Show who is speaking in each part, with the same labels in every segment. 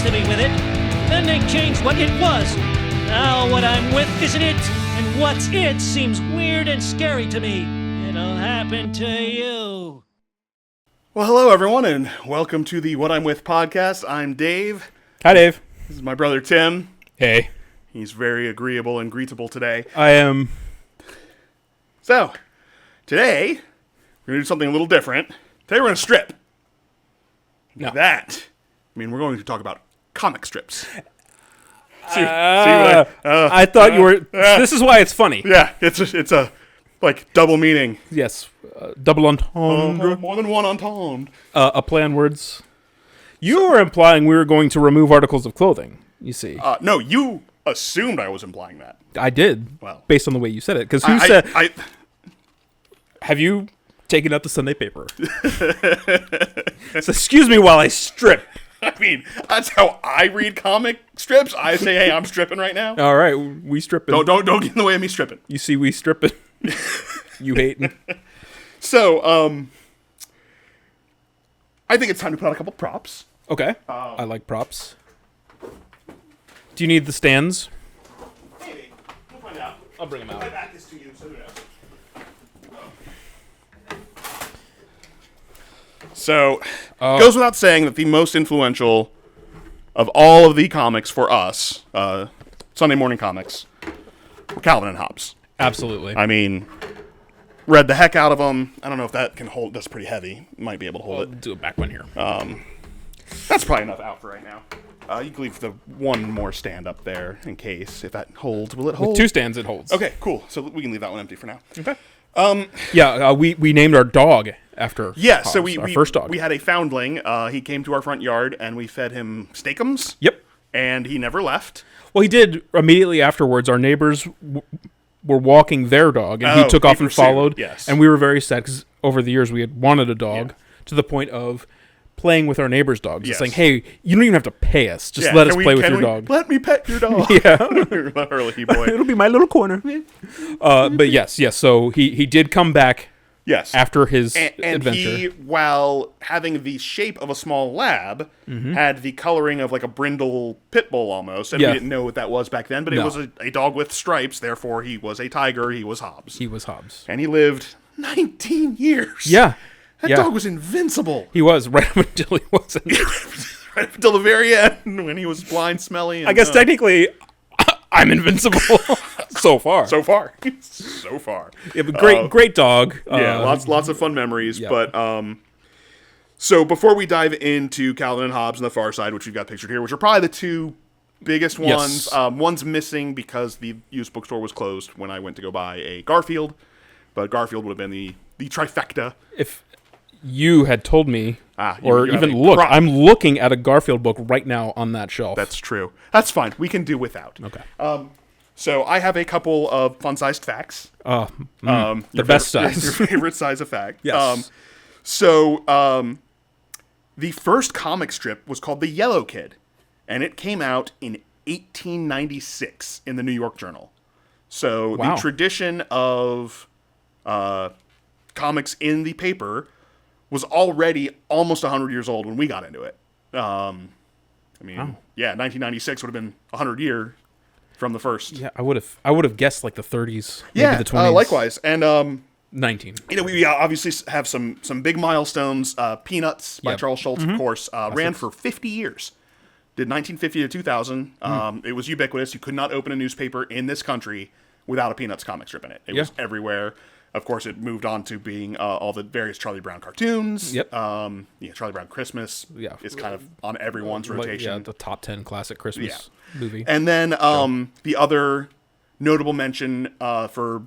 Speaker 1: nice to me with it. Then they changed what it was. Now what I'm with isn't it, and what's it seems weird and scary to me. It'll happen to you.
Speaker 2: Well, hello everyone, and welcome to the What I'm With podcast. I'm Dave.
Speaker 3: Hi, Dave.
Speaker 2: This is my brother Tim.
Speaker 3: Hey.
Speaker 2: He's very agreeable and greetable today.
Speaker 3: I am.
Speaker 2: So, today, we're going to do something a little different. Today we're going to strip.
Speaker 3: No.
Speaker 2: We're going to talk about comic strips.
Speaker 3: I thought you were. This is why it's funny.
Speaker 2: Yeah, it's a like double meaning.
Speaker 3: Yes. Double entendre.
Speaker 2: More than one entendre.
Speaker 3: A play on words. You were implying we were going to remove articles of clothing, you see.
Speaker 2: No, you assumed I was implying that.
Speaker 3: I did.
Speaker 2: Well.
Speaker 3: Based on the way you said it. Because have you taken out the Sunday paper? So, excuse me while I strip.
Speaker 2: I mean, that's how I read comic strips. I say, hey, I'm stripping right now.
Speaker 3: All right, we stripping.
Speaker 2: Don't get in the way of me stripping.
Speaker 3: You see, we stripping. You hating.
Speaker 2: So, I think it's time to put out a couple props.
Speaker 3: Okay. I like props. Do you need the stands?
Speaker 2: Maybe. We'll find out.
Speaker 3: I'll bring them
Speaker 2: I
Speaker 3: out.
Speaker 2: back this to you, so who knows. So, goes without saying that the most influential of all of the comics for us, Sunday morning comics, were Calvin and Hobbes.
Speaker 3: Absolutely.
Speaker 2: I mean, read the heck out of them. I don't know if that can hold. That's pretty heavy. Might be able to hold
Speaker 3: I'll
Speaker 2: it.
Speaker 3: do a back one here.
Speaker 2: That's probably enough out for right now. You can leave the one more stand up there in case. If that holds, will it hold?
Speaker 3: With two stands, it holds.
Speaker 2: Okay, cool. So we can leave that one empty for now.
Speaker 3: Okay. We named our dog after
Speaker 2: Yeah,
Speaker 3: Hobbs,
Speaker 2: so we
Speaker 3: our first dog.
Speaker 2: We had a foundling. He came to our front yard, and we fed him steakums.
Speaker 3: Yep.
Speaker 2: And he never left.
Speaker 3: Well, he did immediately afterwards. Our neighbors were walking their dog, and he took
Speaker 2: he
Speaker 3: off and
Speaker 2: pursued,
Speaker 3: followed.
Speaker 2: yes.
Speaker 3: And we were very sad because over the years we had wanted a dog to the point of playing with our neighbor's dogs.
Speaker 2: Yes.
Speaker 3: It's saying, hey, you don't even have to pay us. Just let us play with your dog.
Speaker 2: Let me pet your dog.
Speaker 3: Yeah.
Speaker 2: Early boy.
Speaker 3: It'll be my little corner. But yes. So he did come back
Speaker 2: Yes.
Speaker 3: after his
Speaker 2: And
Speaker 3: adventure.
Speaker 2: he, while having the shape of a small lab, had the coloring of like a brindle pit bull almost. And
Speaker 3: Yeah.
Speaker 2: we didn't know what that was back then, but
Speaker 3: No.
Speaker 2: it was a dog with stripes. Therefore, he was a tiger. He was Hobbes.
Speaker 3: He was Hobbes.
Speaker 2: And he lived 19 years.
Speaker 3: Yeah.
Speaker 2: That
Speaker 3: yeah.
Speaker 2: dog was invincible.
Speaker 3: He was right up until he wasn't.
Speaker 2: Right up until the very end when he was blind, smelly. And,
Speaker 3: I guess technically, I'm invincible so far.
Speaker 2: So far. So far.
Speaker 3: Yeah, but great dog.
Speaker 2: Yeah, lots of fun memories.
Speaker 3: yeah.
Speaker 2: But so before we dive into Calvin and Hobbes and the Far Side, which we've got pictured here, which are probably the two biggest ones.
Speaker 3: Yes.
Speaker 2: One's missing because the used bookstore was closed when I went to go buy a Garfield. But Garfield would have been the trifecta.
Speaker 3: If you had told me, or
Speaker 2: you have
Speaker 3: even
Speaker 2: a
Speaker 3: look,
Speaker 2: prop.
Speaker 3: I'm looking at a Garfield book right now on that shelf.
Speaker 2: That's true. That's fine. We can do without.
Speaker 3: okay.
Speaker 2: So I have a couple of fun-sized facts.
Speaker 3: The
Speaker 2: Your
Speaker 3: best
Speaker 2: favorite-
Speaker 3: size.
Speaker 2: Your favorite size of fact.
Speaker 3: Yes.
Speaker 2: The first comic strip was called The Yellow Kid, and it came out in 1896 in the New York Journal. So
Speaker 3: Wow.
Speaker 2: the tradition of comics in the paper was already almost 100 years old when we got into it.
Speaker 3: Wow.
Speaker 2: 1996 would have been 100 years from the first.
Speaker 3: Yeah, I would have guessed like the 30s, maybe the 20s.
Speaker 2: Likewise. And
Speaker 3: 19.
Speaker 2: we obviously have some big milestones. Peanuts by
Speaker 3: Yep.
Speaker 2: Charles Schultz, of course, ran for 50 years. Did 1950 to 2000. It was ubiquitous. You could not open a newspaper in this country without a Peanuts comic strip in it. It was everywhere. Of course, it moved on to being all the various Charlie Brown cartoons.
Speaker 3: Yep.
Speaker 2: Charlie Brown Christmas is kind of on everyone's
Speaker 3: Like,
Speaker 2: rotation.
Speaker 3: yeah, the top 10 classic Christmas movie.
Speaker 2: And then the other notable mention for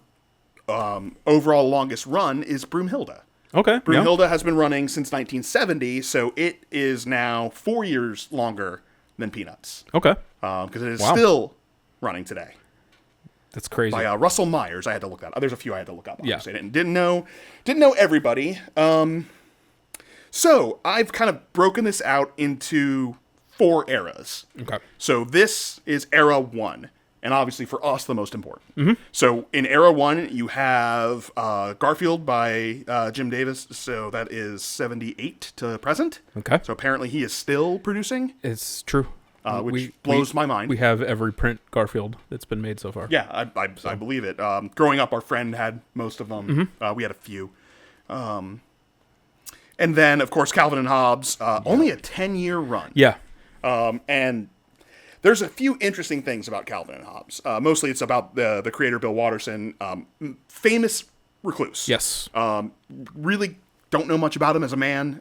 Speaker 2: overall longest run is Broomhilda.
Speaker 3: Okay.
Speaker 2: Broomhilda has been running since 1970, so it is now 4 years longer than Peanuts.
Speaker 3: Okay.
Speaker 2: Because it is still running today.
Speaker 3: That's crazy.
Speaker 2: By Russell Myers. I had to look that up. There's a few I had to look up.
Speaker 3: Yeah.
Speaker 2: Obviously. I didn't know everybody. So I've kind of broken this out into 4 eras.
Speaker 3: Okay.
Speaker 2: So this is era 1. And obviously for us, the most important. So in era 1, you have Garfield by Jim Davis. So that is 78 to present.
Speaker 3: Okay.
Speaker 2: So apparently he is still producing.
Speaker 3: It's true.
Speaker 2: which blows my mind.
Speaker 3: We have every print Garfield that's been made so far.
Speaker 2: Yeah, I believe it. Growing up, our friend had most of them. We had a few. And then, of course, Calvin and Hobbes, only a 10-year run.
Speaker 3: Yeah.
Speaker 2: And there's a few interesting things about Calvin and Hobbes. Mostly it's about the creator, Bill Watterson, famous recluse.
Speaker 3: Yes.
Speaker 2: Really don't know much about him as a man.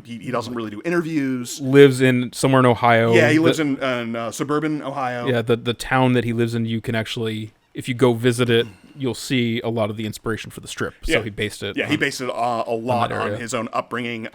Speaker 2: He doesn't really do interviews.
Speaker 3: Lives in somewhere in Ohio.
Speaker 2: Yeah, he lives in suburban Ohio.
Speaker 3: Yeah, the town that he lives in, you can actually, if you go visit it, you'll see a lot of the inspiration for the strip. So he based it.
Speaker 2: Yeah, he based it a lot on
Speaker 3: area.
Speaker 2: his own upbringing.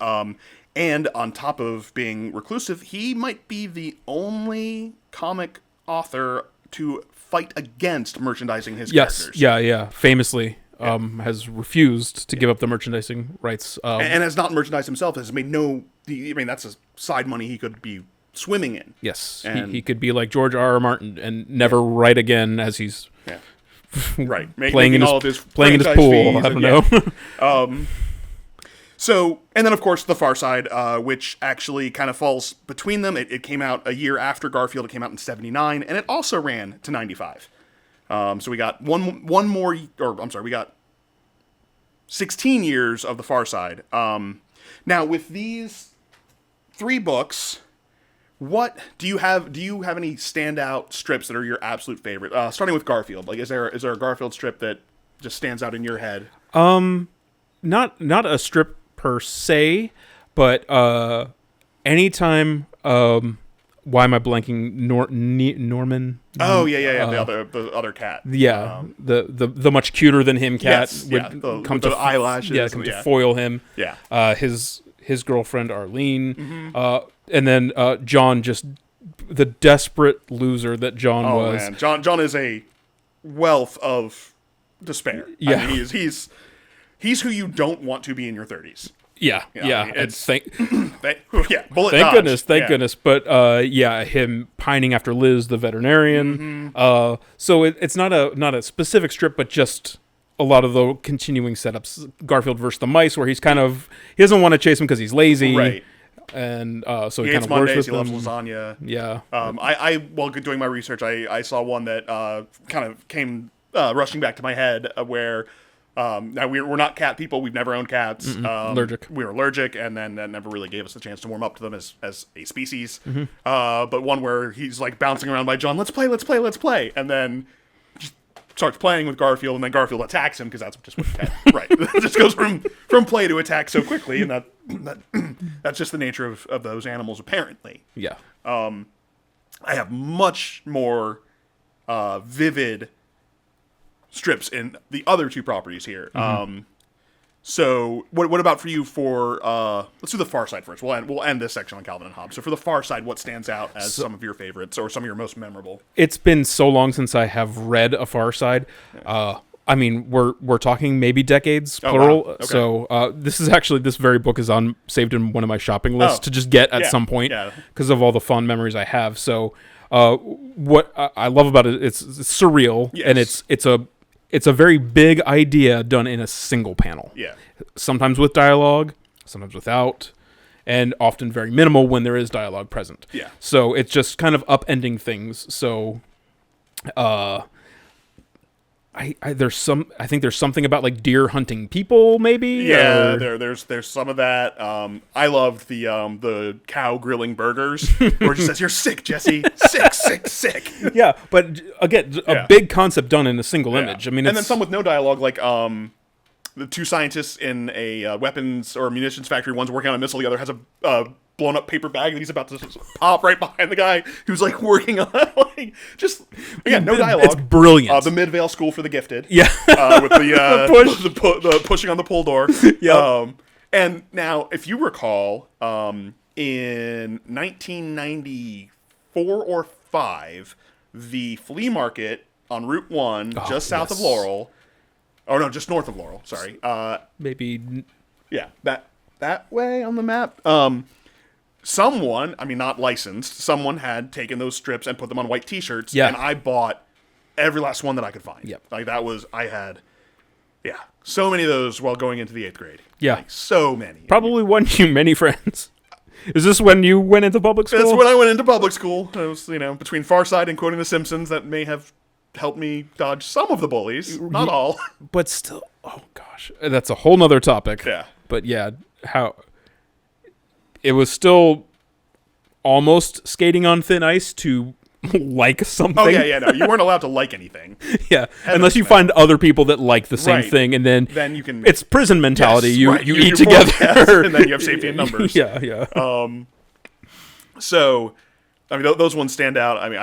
Speaker 2: And on top of being reclusive, he might be the only comic author to fight against merchandising his characters.
Speaker 3: Yeah. Famously, has refused to give up the merchandising rights.
Speaker 2: And has not merchandised himself. Has made no. I mean, that's a side money he could be swimming in.
Speaker 3: Yes,
Speaker 2: And-
Speaker 3: he could be like George R. R. Martin and never write again as he's
Speaker 2: Right,
Speaker 3: playing in
Speaker 2: all
Speaker 3: his
Speaker 2: of his
Speaker 3: playing in his
Speaker 2: franchise
Speaker 3: pool.
Speaker 2: fees
Speaker 3: I don't
Speaker 2: and-
Speaker 3: know.
Speaker 2: So, and then of course The Far Side, which actually kind of falls between them. It came out a year after Garfield. It came out in '79, and it also ran to '95. So we got one more, or I'm sorry, we got 16 years of The Far Side. Now with these 3 books, what do you have? Do you have any standout strips that are your absolute favorite? Starting with Garfield, like is there a Garfield strip that just stands out in your head?
Speaker 3: Not a strip per se, but anytime. Why am I blanking? Norman.
Speaker 2: Oh yeah. The other cat.
Speaker 3: Yeah, the much cuter than him cat
Speaker 2: Yes,
Speaker 3: would come
Speaker 2: with
Speaker 3: to
Speaker 2: the eyelashes.
Speaker 3: Yeah, come to foil him.
Speaker 2: Yeah.
Speaker 3: His girlfriend Arlene, and then John, just the desperate loser that John was.
Speaker 2: Man, John is a wealth of despair.
Speaker 3: Yeah.
Speaker 2: I mean, he's who you don't want to be in your 30s.
Speaker 3: Yeah.
Speaker 2: I mean,
Speaker 3: And
Speaker 2: thank
Speaker 3: thank
Speaker 2: bullet dodge.
Speaker 3: goodness. But him pining after Liz, the veterinarian. So it's not a specific strip, but just a lot of the continuing setups. Garfield versus the mice, where he doesn't want to chase him because he's lazy,
Speaker 2: Right.
Speaker 3: And so
Speaker 2: He
Speaker 3: he
Speaker 2: hates
Speaker 3: kind of works
Speaker 2: Mondays.
Speaker 3: with
Speaker 2: He
Speaker 3: them.
Speaker 2: loves lasagna.
Speaker 3: Yeah.
Speaker 2: While doing my research, I saw one that kind of came rushing back to my head where now we're not cat people. We've never owned cats.
Speaker 3: Allergic.
Speaker 2: We were allergic, and then that never really gave us the chance to warm up to them as a species.
Speaker 3: Mm-hmm.
Speaker 2: But one where he's like bouncing around by John. Let's play, and then just starts playing with Garfield, and then Garfield attacks him because that's just what cat. Right. It just goes from play to attack so quickly, and that's just the nature of those animals apparently.
Speaker 3: Yeah.
Speaker 2: I have much more vivid strips in the other 2 properties here. So what about for you for let's do The Far Side first. We'll end this section on Calvin and Hobbes. So for The Far Side, what stands out as some of your favorites or some of your most memorable?
Speaker 3: It's been so long since I have read A Far Side. I mean, we're talking maybe decades, plural.
Speaker 2: Wow. Okay.
Speaker 3: So this very book is saved in one of my shopping lists to just get at some point because of all the fond memories I have. So what I love about it, it's surreal, and it's a very big idea done in a single panel.
Speaker 2: Yeah.
Speaker 3: Sometimes with dialogue, sometimes without, and often very minimal when there is dialogue present.
Speaker 2: Yeah.
Speaker 3: So it's just kind of upending things. So, I think there's something about like deer hunting people, maybe.
Speaker 2: Yeah, there's some of that. I loved the cow grilling burgers, where it just says, "You're sick, Jesse. Sick."
Speaker 3: Yeah, but again, a big concept done in a single image. I mean,
Speaker 2: and then some with no dialogue, like the 2 scientists in a weapons or munitions factory. One's working on a missile, the other has a blown up paper bag, and he's about to pop right behind the guy who's like working on it. No dialogue.
Speaker 3: It's brilliant.
Speaker 2: The Midvale School for the Gifted.
Speaker 3: Yeah.
Speaker 2: With the
Speaker 3: push.
Speaker 2: the pushing on the pull door.
Speaker 3: Yep.
Speaker 2: And now, if you recall, in 1994 or 5, the flea market on Route 1, just south of Laurel, just north of Laurel. Sorry.
Speaker 3: Maybe.
Speaker 2: Yeah, that way on the map. Someone, I mean, not licensed, someone had taken those strips and put them on white T-shirts, and I bought every last one that I could find.
Speaker 3: Yep.
Speaker 2: Like I had so many of those while going into the 8th grade.
Speaker 3: Yeah.
Speaker 2: Like, so many.
Speaker 3: Probably won you many friends. Is this when you went into public school?
Speaker 2: That's when I went into public school. I was, between Far Side and quoting The Simpsons, that may have helped me dodge some of the bullies, not all.
Speaker 3: But still, oh gosh, that's a whole nother topic.
Speaker 2: Yeah.
Speaker 3: But yeah, how it was still almost skating on thin ice to like something.
Speaker 2: Oh yeah, no, you weren't allowed to like anything.
Speaker 3: Yeah, unless you find other people that like the same
Speaker 2: Right.
Speaker 3: thing, and then
Speaker 2: Then you can.
Speaker 3: it's prison mentality.
Speaker 2: Yes,
Speaker 3: you
Speaker 2: right.
Speaker 3: you
Speaker 2: You
Speaker 3: eat
Speaker 2: do more tests,
Speaker 3: together,
Speaker 2: and then you have safety in numbers.
Speaker 3: Yeah.
Speaker 2: So, I mean, those ones stand out. I mean,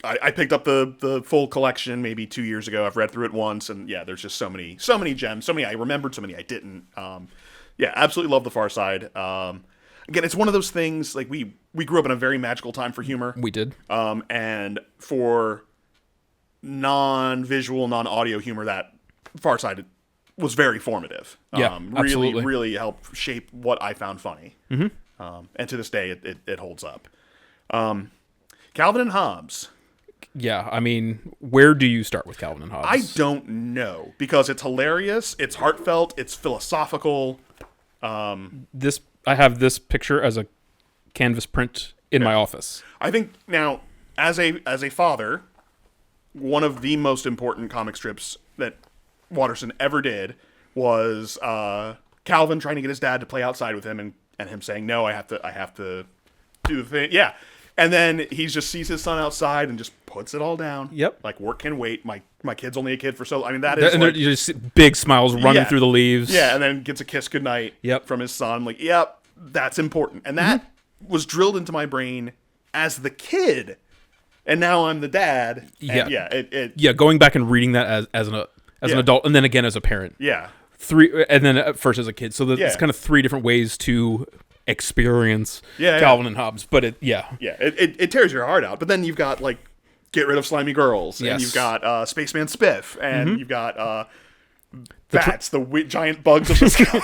Speaker 2: I picked up the full collection maybe 2 years ago. I've read through it once, and yeah, there's just so many gems. So many I remembered, so many I didn't. Yeah, absolutely love The Far Side. Again, it's one of those things, like, we grew up in a very magical time for humor.
Speaker 3: we did.
Speaker 2: And for non-visual, non-audio humor, that Far Side was very formative.
Speaker 3: Yeah, absolutely.
Speaker 2: Really helped shape what I found funny. Mm-hmm. And to this day, it holds up. Calvin and Hobbes.
Speaker 3: Yeah, I mean, where do you start with Calvin and Hobbes?
Speaker 2: I don't know, because it's hilarious, it's heartfelt, it's philosophical.
Speaker 3: I have this picture as a canvas print in my office.
Speaker 2: I think now, as a father, one of the most important comic strips that Watterson ever did was Calvin trying to get his dad to play outside with him, and him saying, "No, I have to do the thing." Yeah. And then he just sees his son outside and just puts it all down. Yep. Like, work can wait. My kid's only a kid for so. I mean, that is.
Speaker 3: And you just see big smiles running through the leaves.
Speaker 2: Yeah, and then gets a kiss goodnight. From his son. Like, yep, that's important, and that was drilled into my brain as the kid, and now I'm the dad.
Speaker 3: Yeah. Going back and reading that as an adult, and then again as a parent.
Speaker 2: Yeah.
Speaker 3: And then at first as a kid. So it's kind of three different ways to experience Calvin and Hobbes, but
Speaker 2: it tears your heart out. But then you've got, like, Get Rid of Slimy Girls, and you've got Spaceman Spiff, and you've got bats, the giant bugs of the sky.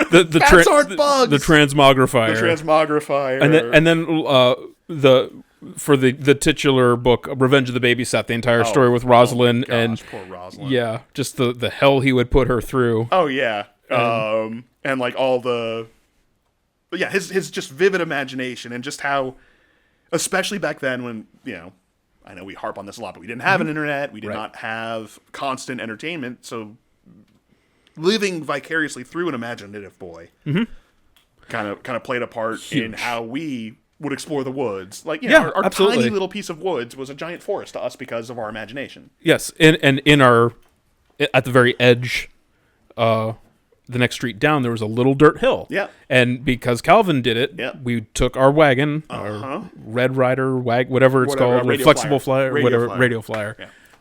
Speaker 2: Bats aren't bugs.
Speaker 3: The Transmogrifier. And then for the titular book, Revenge of the Babysat, the entire story with Rosalind, and
Speaker 2: poor Rosalind.
Speaker 3: Yeah, just the hell he would put her through.
Speaker 2: Oh yeah, and like all the. But yeah, his just vivid imagination, and just how, especially back then when, I know we harp on this a lot, but we didn't have an internet, we did not have constant entertainment, so living vicariously through an imaginative boy kind of played a part in how we would explore the woods. Like, our tiny little piece of woods was a giant forest to us because of our imagination.
Speaker 3: Yes, and in our, at the very edge, the next street down, there was a little dirt hill. Yeah. And because Calvin did it, we took our wagon, our Red Rider whatever it's called, flexible flyer, radio flyer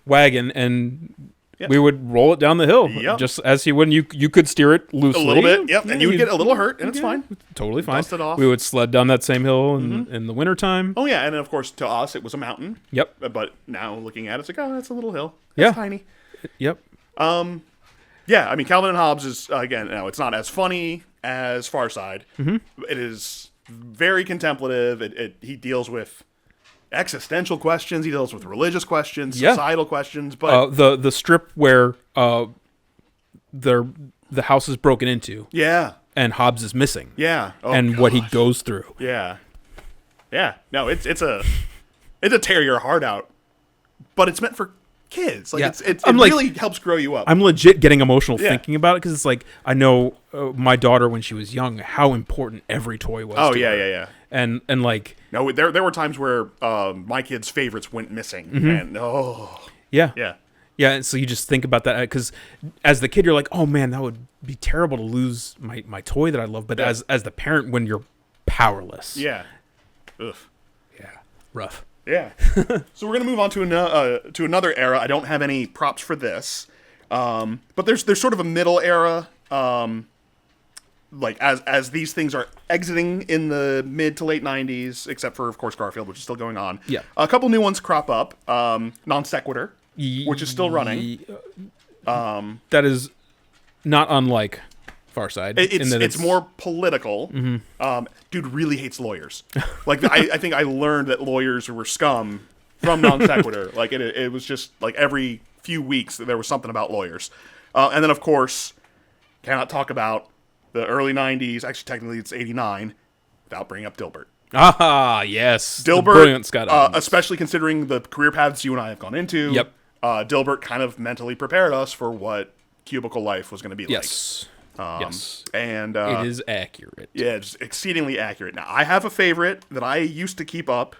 Speaker 3: wagon, and we would roll it down the hill just as he would. You could steer it loosely.
Speaker 2: A little bit, and you would get a little hurt, and it's fine.
Speaker 3: Totally fine.
Speaker 2: Dust it off.
Speaker 3: We would sled down that same hill in the wintertime.
Speaker 2: Oh, yeah, and then, of course, to us, it was a mountain.
Speaker 3: Yep.
Speaker 2: But now, looking at it, it's like, oh, that's a little hill. It's tiny.
Speaker 3: Yep.
Speaker 2: Yeah, I mean, Calvin and Hobbes is, again, it's not as funny as Far Side. It is very contemplative. He deals with existential questions. He deals with religious questions, societal questions. But
Speaker 3: the strip where the house is broken into.
Speaker 2: Yeah.
Speaker 3: And Hobbes is missing.
Speaker 2: Yeah. Oh,
Speaker 3: and what he goes through.
Speaker 2: Yeah. Yeah. No, it's a tear your heart out, but it's meant for kids. Like, it really helps grow you up.
Speaker 3: I'm legit getting emotional thinking about it, because it's like, I know my daughter, when she was young, how important every toy was to her.
Speaker 2: Yeah.
Speaker 3: And like,
Speaker 2: no, there were times where my kids' favorites went missing, and
Speaker 3: yeah, and so you just think about that, because as the kid, you're like, oh man, that would be terrible to lose my toy that I love. But as the parent, when you're powerless, rough.
Speaker 2: Yeah. So we're gonna move on to another era. I don't have any props for this, but there's sort of a middle era. Like as these things are exiting in the mid to late 90s, except for, of course, Garfield, which is still going on.
Speaker 3: Yeah.
Speaker 2: A couple new ones crop up. Non Sequitur, which is still running.
Speaker 3: That is not unlike Far Side.
Speaker 2: It's more political. Dude really hates lawyers. Like, I think I learned that lawyers were scum from Non Sequitur. Like, it was just like every few weeks there was something about lawyers. And then, of course, cannot talk about the early 90s. Actually, technically it's 89. without bringing up Dilbert.
Speaker 3: Ah, yes.
Speaker 2: Dilbert,
Speaker 3: brilliant Scott Adams.
Speaker 2: Especially considering the career paths you and I have gone into.
Speaker 3: Yep.
Speaker 2: Dilbert kind of mentally prepared us for what cubicle life was going to be
Speaker 3: yes.
Speaker 2: like.
Speaker 3: Yes.
Speaker 2: And
Speaker 3: it is accurate.
Speaker 2: Yeah, it's exceedingly accurate. Now, I have a favorite that I used to keep up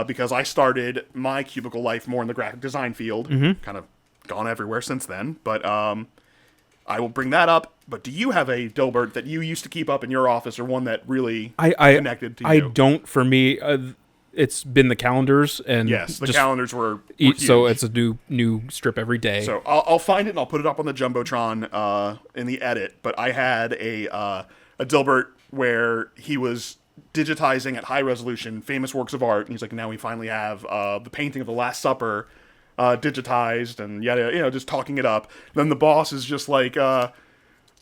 Speaker 2: because I started my cubicle life more in the graphic design field. Kind of gone everywhere since then. But I will bring that up. But do you have a Dilbert that you used to keep up in your office, or one that really connected to you?
Speaker 3: I don't. For me, it's been the calendars, and
Speaker 2: yes, the calendars were
Speaker 3: huge. So it's a new strip every day.
Speaker 2: So I'll find it and I'll put it up on the Jumbotron in the edit. But I had a Dilbert where he was digitizing at high resolution famous works of art, and he's like, now we finally have the painting of the Last Supper digitized, and just talking it up. Then the boss is just like,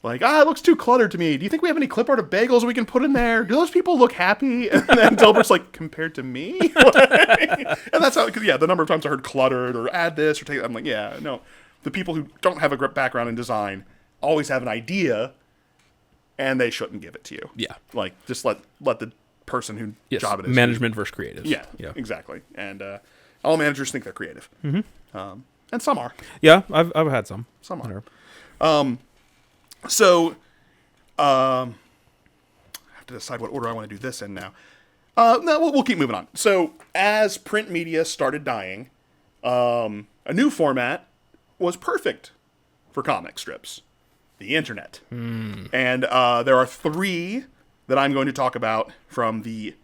Speaker 2: it looks too cluttered to me. Do you think we have any clip art of bagels we can put in there? Do those people look happy? And then Dilbert's like, compared to me? And that's how, the number of times I heard cluttered or add this or take, I'm like, yeah, no. The people who don't have a background in design always have an idea, and they shouldn't give it to you.
Speaker 3: Yeah.
Speaker 2: Like, just let the person who job it is.
Speaker 3: Management versus creative.
Speaker 2: Yeah, exactly. And all managers think they're creative. Mm-hmm. And some are.
Speaker 3: Yeah, I've had some.
Speaker 2: Some are. So, I have to decide what order I want to do this in now. No, we'll keep moving on. So, as print media started dying, a new format was perfect for comic strips: the internet. And there are 3 that I'm going to talk about from the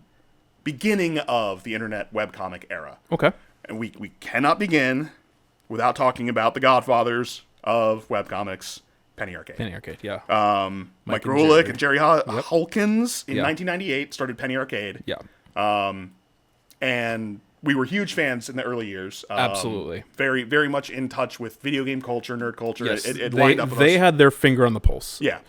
Speaker 2: beginning of the internet webcomic era.
Speaker 3: Okay.
Speaker 2: And we cannot begin without talking about the godfathers of webcomics, Penny Arcade.
Speaker 3: Penny Arcade, yeah.
Speaker 2: Mike Rulick and Jerry Hulkins in 1998 started Penny Arcade.
Speaker 3: Yeah.
Speaker 2: And we were huge fans in the early years.
Speaker 3: Absolutely.
Speaker 2: Very, very much in touch with video game culture, nerd culture.
Speaker 3: Yes.
Speaker 2: It lined up with
Speaker 3: they
Speaker 2: us.
Speaker 3: had their finger on the pulse.
Speaker 2: Yeah.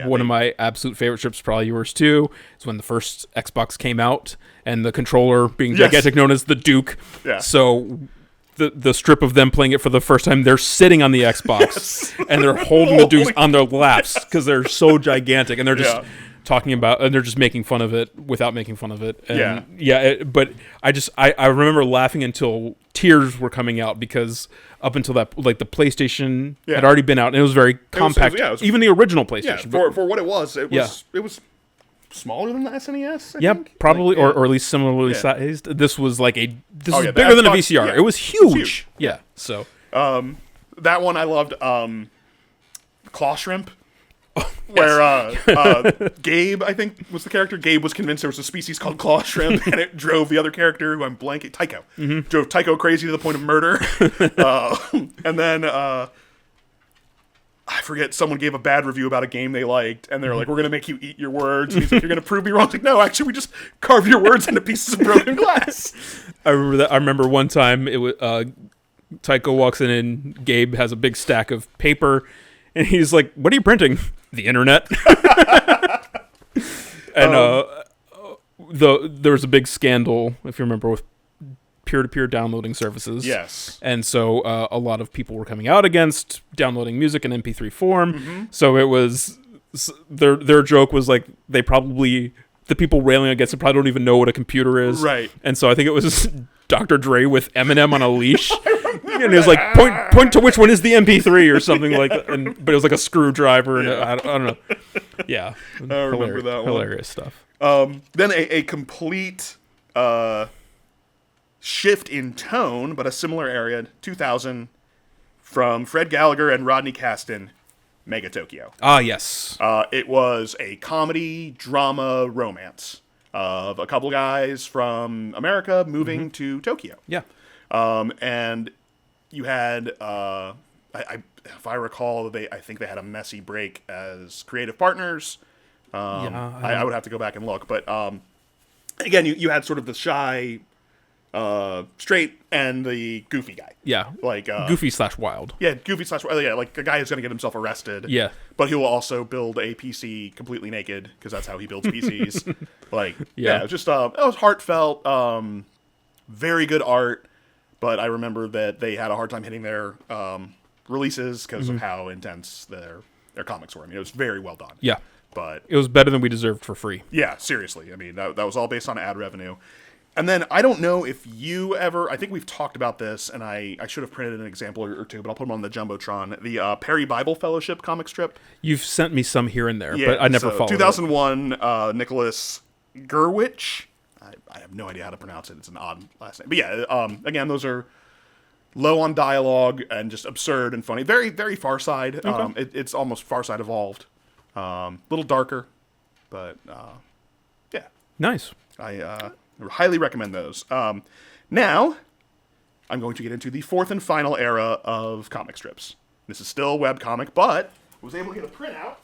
Speaker 3: One of my absolute favorite strips, probably yours too, is when the first Xbox came out and the controller being gigantic, known as the Duke.
Speaker 2: Yeah.
Speaker 3: So the strip of them playing it for the first time, they're sitting on the Xbox and they're holding the Dukes on their laps because they're so gigantic, and they're just talking about, and they're just making fun of it without making fun of it. And but I remember laughing until tears were coming out, because up until that, like, the PlayStation had already been out, and it was very compact.
Speaker 2: It was
Speaker 3: even the original PlayStation.
Speaker 2: For what it was smaller than the SNES. I think?
Speaker 3: Probably, or at least similarly sized. This was like this is
Speaker 2: the
Speaker 3: bigger than a
Speaker 2: Xbox,
Speaker 3: VCR.
Speaker 2: yeah.
Speaker 3: It was huge. Yeah. So
Speaker 2: that one I loved. Claw Shrimp. Where Gabe, I think, was the character. Gabe was convinced there was a species called claw shrimp, and it drove the other character, who I'm blanking, Tycho. Mm-hmm. Drove Tycho crazy to the point of murder. And then I forget, someone gave a bad review about a game they liked, and they're like, "We're gonna make you eat your words." And he's like, "You're gonna prove me wrong." It's like, no, actually, we just carve your words into pieces of broken glass.
Speaker 3: I remember that. I remember one time it was Tycho walks in and Gabe has a big stack of paper. And he's like, "What are you printing?" The internet. And there was a big scandal, if you remember, with peer-to-peer downloading services.
Speaker 2: Yes.
Speaker 3: And so a lot of people were coming out against downloading music in MP3 form. Mm-hmm. So it was their joke was like, the people railing against it probably don't even know what a computer is.
Speaker 2: Right.
Speaker 3: And so I think it was Dr. Dre with Eminem on a leash. And it was like, point to which one is the MP3 or something like that. But it was like a screwdriver. And I don't know. Yeah.
Speaker 2: I remember that one.
Speaker 3: Hilarious stuff.
Speaker 2: Then a complete shift in tone, but a similar area, 2000, from Fred Gallagher and Rodney Caston, Mega Tokyo.
Speaker 3: Ah, yes.
Speaker 2: It was a comedy, drama, romance of a couple guys from America moving to Tokyo.
Speaker 3: Yeah.
Speaker 2: And you had, if I recall, I think they had a messy break as creative partners. I would have to go back and look. But again, you had sort of the shy, straight, and the goofy guy.
Speaker 3: Yeah.
Speaker 2: Like
Speaker 3: goofy/wild.
Speaker 2: Yeah, goofy/wild. Yeah, like a guy who's going to get himself arrested.
Speaker 3: Yeah.
Speaker 2: But he will also build a PC completely naked, because that's how he builds PCs. It was just it was heartfelt, very good art. But I remember that they had a hard time hitting their releases because of how intense their comics were. I mean, it was very well done.
Speaker 3: Yeah.
Speaker 2: but
Speaker 3: it was better than we deserved for free.
Speaker 2: Yeah, seriously. I mean, that was all based on ad revenue. And then I don't know if you ever, I think we've talked about this, and I should have printed an example or two, but I'll put them on the Jumbotron. The Perry Bible Fellowship comic strip.
Speaker 3: You've sent me some here and there, but I never followed
Speaker 2: 2001, Nicholas Gurwitch. I have no idea how to pronounce it. It's an odd last name. But yeah, again, those are low on dialogue and just absurd and funny. Very, very Far Side. Okay. It's almost Far Side evolved. A little darker, but yeah.
Speaker 3: Nice.
Speaker 2: I highly recommend those. Now, I'm going to get into the fourth and final era of comic strips. This is still webcomic, but I was able to get a printout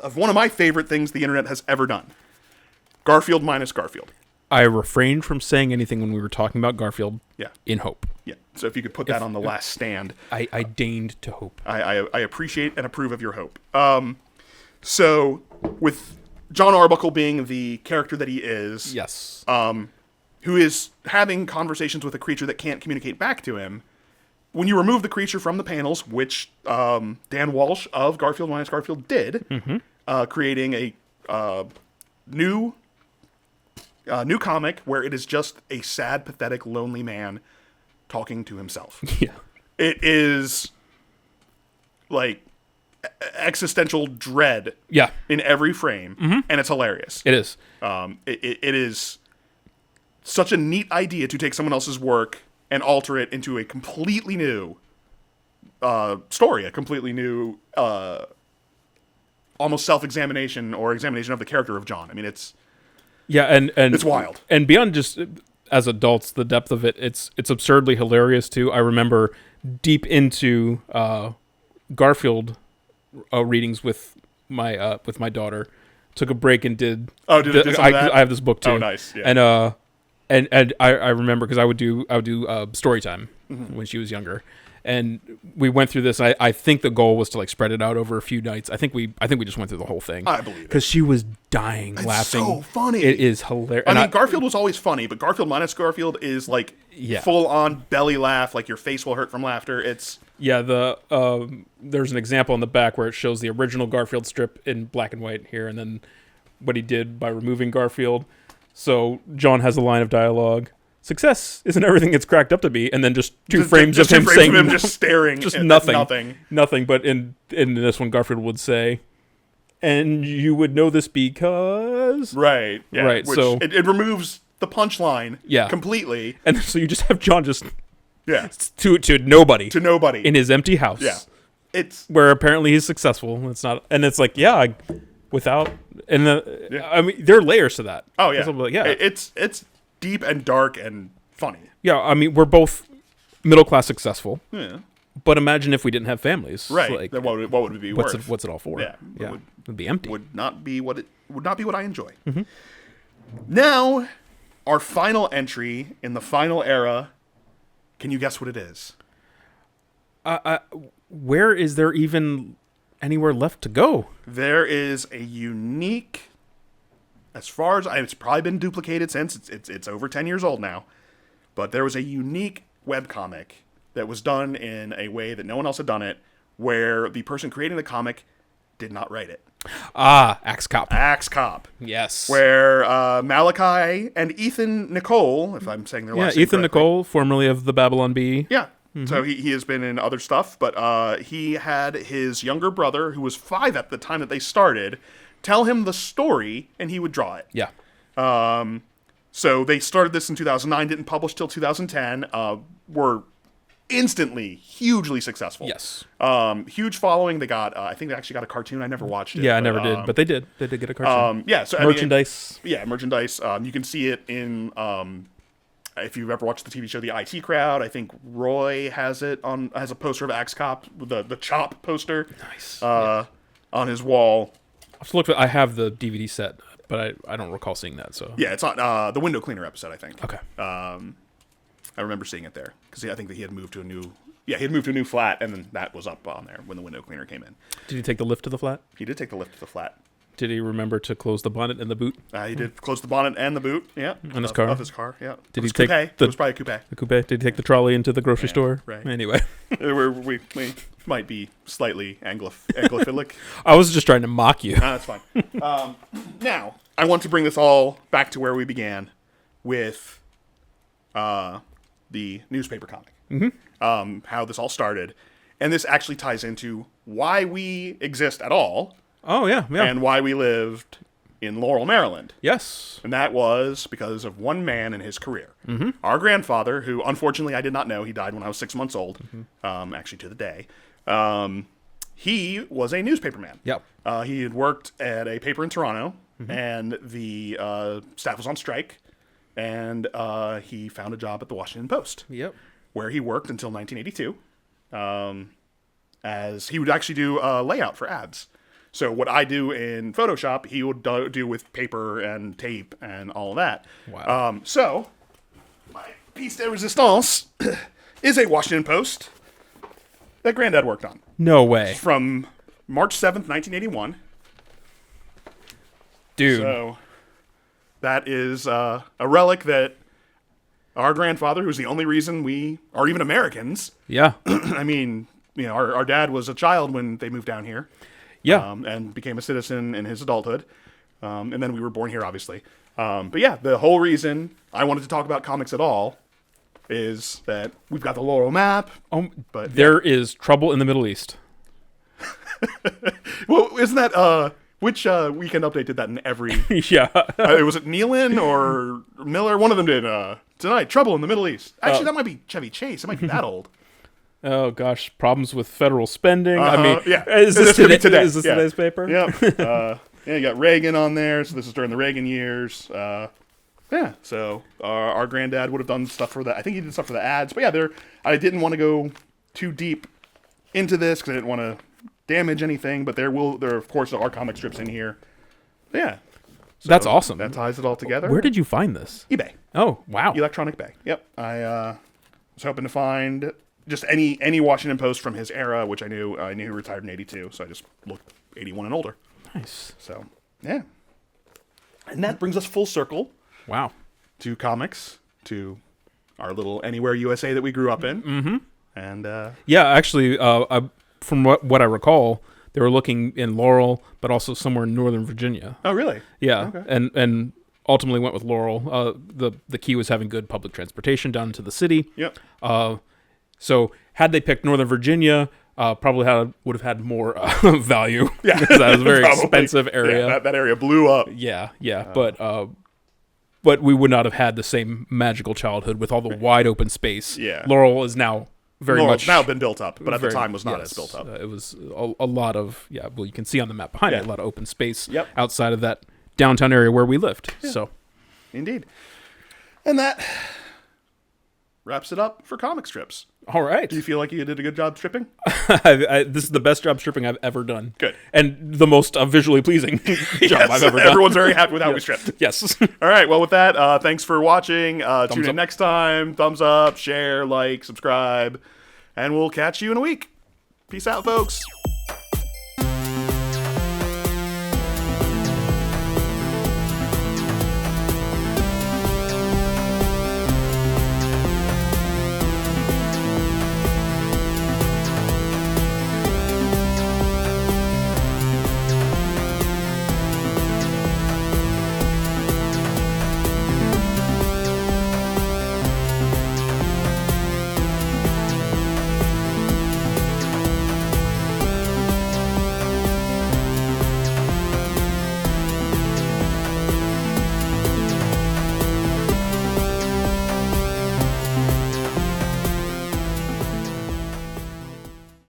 Speaker 2: of one of my favorite things the internet has ever done. Garfield minus Garfield.
Speaker 3: I refrained from saying anything when we were talking about Garfield in hope.
Speaker 2: Yeah, so if you could put that on the last stand.
Speaker 3: I deigned to hope.
Speaker 2: I appreciate and approve of your hope. So, with John Arbuckle being the character that he is,
Speaker 3: yes,
Speaker 2: who is having conversations with a creature that can't communicate back to him, when you remove the creature from the panels, which Dan Walsh of Garfield minus Garfield did, creating a new comic where it is just a sad, pathetic, lonely man talking to himself.
Speaker 3: Yeah.
Speaker 2: It is like existential dread in every frame, and it's hilarious.
Speaker 3: It is.
Speaker 2: It is such a neat idea to take someone else's work and alter it into a completely new story, a completely new almost self-examination or examination of the character of John. I mean, it's and it's wild.
Speaker 3: And beyond just as adults, the depth of it, it's absurdly hilarious too. I remember deep into Garfield readings with my daughter. Took a break and did.
Speaker 2: Oh, did some of that?
Speaker 3: I have this book too.
Speaker 2: Oh, nice. Yeah.
Speaker 3: And I remember because I would do story time when she was younger, and we went through this. I think the goal was to like spread it out over a few nights. I think we just went through the whole thing.
Speaker 2: I believe it
Speaker 3: because she was dying laughing.
Speaker 2: So funny.
Speaker 3: It is hilarious.
Speaker 2: I mean, Garfield was always funny, but Garfield minus Garfield is like full on belly laugh, like your face will hurt from laughter. It's
Speaker 3: there's an example in the back where it shows the original Garfield strip in black and white here, and then what he did by removing Garfield. So John has a line of dialogue: "Success isn't everything it's cracked up to be," and then just two frames of him saying,
Speaker 2: just staring,
Speaker 3: just
Speaker 2: at
Speaker 3: nothing. But in this one, Garfield would say, "And you would know this because..."
Speaker 2: Right. Yeah.
Speaker 3: Right.
Speaker 2: Which
Speaker 3: so
Speaker 2: it removes the punchline. Completely.
Speaker 3: And so you just have John just to nobody
Speaker 2: in
Speaker 3: his empty house.
Speaker 2: Yeah. It's
Speaker 3: where apparently he's successful. It's not, and it's like I mean, there are layers to that.
Speaker 2: Oh yeah,
Speaker 3: like,
Speaker 2: it's deep and dark and funny.
Speaker 3: Yeah, I mean, we're both middle class successful.
Speaker 2: Yeah.
Speaker 3: But imagine if we didn't have families.
Speaker 2: Right.
Speaker 3: Like,
Speaker 2: then what would it be worth?
Speaker 3: What's it all for?
Speaker 2: Yeah.
Speaker 3: It'd be empty.
Speaker 2: Would not be what I enjoy. Mm-hmm. Now, our final entry in the final era. Can you guess what it is?
Speaker 3: Where is there even anywhere left to go?
Speaker 2: There is a unique, as far as it's probably been duplicated since it's over 10 years old now, but there was a unique webcomic that was done in a way that no one else had done it, where the person creating the comic did not write it.
Speaker 3: Axe Cop.
Speaker 2: Axe Cop.
Speaker 3: Yes.
Speaker 2: Where Malachi and Ethan Nicole, if I'm saying their last name
Speaker 3: Ethan
Speaker 2: correctly.
Speaker 3: Nicole, formerly of the Babylon Bee.
Speaker 2: Yeah. Mm-hmm. So he has been in other stuff, but he had his younger brother, who was 5 at the time that they started, tell him the story, and he would draw it.
Speaker 3: Yeah.
Speaker 2: So they started this in 2009, didn't publish till 2010, were instantly hugely successful.
Speaker 3: Yes.
Speaker 2: Huge following. They got, I think they actually got a cartoon. I never watched it.
Speaker 3: Yeah, I never did, but they did. They did get a cartoon.
Speaker 2: So
Speaker 3: merchandise.
Speaker 2: Merchandise. You can see it in, if you've ever watched the TV show The IT Crowd, I think Roy has a poster of Axe Cop, the Chop poster.
Speaker 3: Nice.
Speaker 2: On his wall.
Speaker 3: I have the DVD set, but I don't recall seeing that. So
Speaker 2: yeah, it's on the Window Cleaner episode, I think.
Speaker 3: Okay.
Speaker 2: I remember seeing it there because I think that he had moved to a new flat, and then that was up on there when the Window Cleaner came in.
Speaker 3: Did he take the lift to the flat?
Speaker 2: He did take the lift to the flat.
Speaker 3: Did he remember to close the bonnet and the boot?
Speaker 2: He did close the bonnet and the boot. Yeah,
Speaker 3: on his car.
Speaker 2: Of his car. Yeah.
Speaker 3: Did he take
Speaker 2: it was probably a coupe.
Speaker 3: The coupe. Did he take the trolley into the grocery store?
Speaker 2: Right.
Speaker 3: Anyway,
Speaker 2: we might be slightly anglophilic.
Speaker 3: I was just trying to mock you.
Speaker 2: That's fine. Now, I want to bring this all back to where we began with the newspaper comic. Mm-hmm. How this all started. And this actually ties into why we exist at all.
Speaker 3: Oh, yeah.
Speaker 2: And why we lived in Laurel, Maryland.
Speaker 3: Yes.
Speaker 2: And that was because of one man and his career.
Speaker 3: Mm-hmm.
Speaker 2: Our grandfather, who unfortunately I did not know, he died when I was 6 months old, actually to the day. He was a newspaperman.
Speaker 3: Yep.
Speaker 2: He had worked at a paper in Toronto, and the staff was on strike, and he found a job at the Washington Post.
Speaker 3: Yep.
Speaker 2: Where he worked until 1982, as he would actually do layout for ads. So what I do in Photoshop, he would do with paper and tape and all of that.
Speaker 3: Wow.
Speaker 2: So my piece de resistance is a Washington Post that Granddad worked on.
Speaker 3: No way.
Speaker 2: From March 7th, 1981.
Speaker 3: Dude.
Speaker 2: So that is a relic that our grandfather, who's the only reason we are even Americans.
Speaker 3: Yeah.
Speaker 2: I mean, you know, our dad was a child when they moved down here.
Speaker 3: Yeah.
Speaker 2: And became a citizen in his adulthood. And then we were born here, obviously. But yeah, the whole reason I wanted to talk about comics at all is that we've got the Laurel map.
Speaker 3: But there is trouble in the Middle East.
Speaker 2: Well, isn't that which Weekend Update did that in every?
Speaker 3: Yeah.
Speaker 2: Was it Nealon or Miller? One of them did tonight. Trouble in the Middle East. Actually, that might be Chevy Chase. It might be that old.
Speaker 3: Oh gosh, problems with federal spending.
Speaker 2: I mean,
Speaker 3: yeah.
Speaker 2: Is this today?
Speaker 3: Is this today's paper?
Speaker 2: Yeah. Yeah, you got Reagan on there. So this is during the Reagan years. Yeah. So our granddad would have done stuff for that. I think he did stuff for the ads. But yeah, I didn't want to go too deep into this because I didn't want to damage anything. But there of course are comic strips in here. Yeah. So
Speaker 3: that's awesome.
Speaker 2: That ties it all together.
Speaker 3: Where did you find this?
Speaker 2: eBay.
Speaker 3: Oh, wow.
Speaker 2: Electronic Bay. Yep. I was hoping to find just any Washington Post from his era, which I knew he retired in 82, so I just looked 81 and older.
Speaker 3: Nice.
Speaker 2: So, yeah. And that brings us full circle.
Speaker 3: Wow.
Speaker 2: To comics, to our little Anywhere USA that we grew up in. Mm-hmm. And
Speaker 3: yeah, actually, from what I recall, they were looking in Laurel, but also somewhere in Northern Virginia.
Speaker 2: Oh, really?
Speaker 3: Yeah.
Speaker 2: Okay.
Speaker 3: And ultimately went with Laurel. The key was having good public transportation down to the city.
Speaker 2: Yep.
Speaker 3: So had they picked Northern Virginia, probably would have had more value. Yeah, because that was a very expensive area.
Speaker 2: Yeah, that area blew up.
Speaker 3: Yeah. But we would not have had the same magical childhood with all the wide open space.
Speaker 2: Yeah.
Speaker 3: Laurel is now
Speaker 2: Laurel's now been built up, but at the time was not as built up.
Speaker 3: It was a lot of well, you can see on the map behind it a lot of open space outside of that downtown area where we lived. Yeah. So,
Speaker 2: indeed, and that wraps it up for comic strips.
Speaker 3: All right.
Speaker 2: Do you feel like you did a good job stripping?
Speaker 3: This is the best job stripping I've ever done.
Speaker 2: Good.
Speaker 3: And the most visually pleasing job I've ever done.
Speaker 2: Everyone's very happy with how we stripped.
Speaker 3: Yes.
Speaker 2: All right. Well, with that, thanks for watching. Tune in next time. Thumbs up, share, like, subscribe, and we'll catch you in a week. Peace out, folks.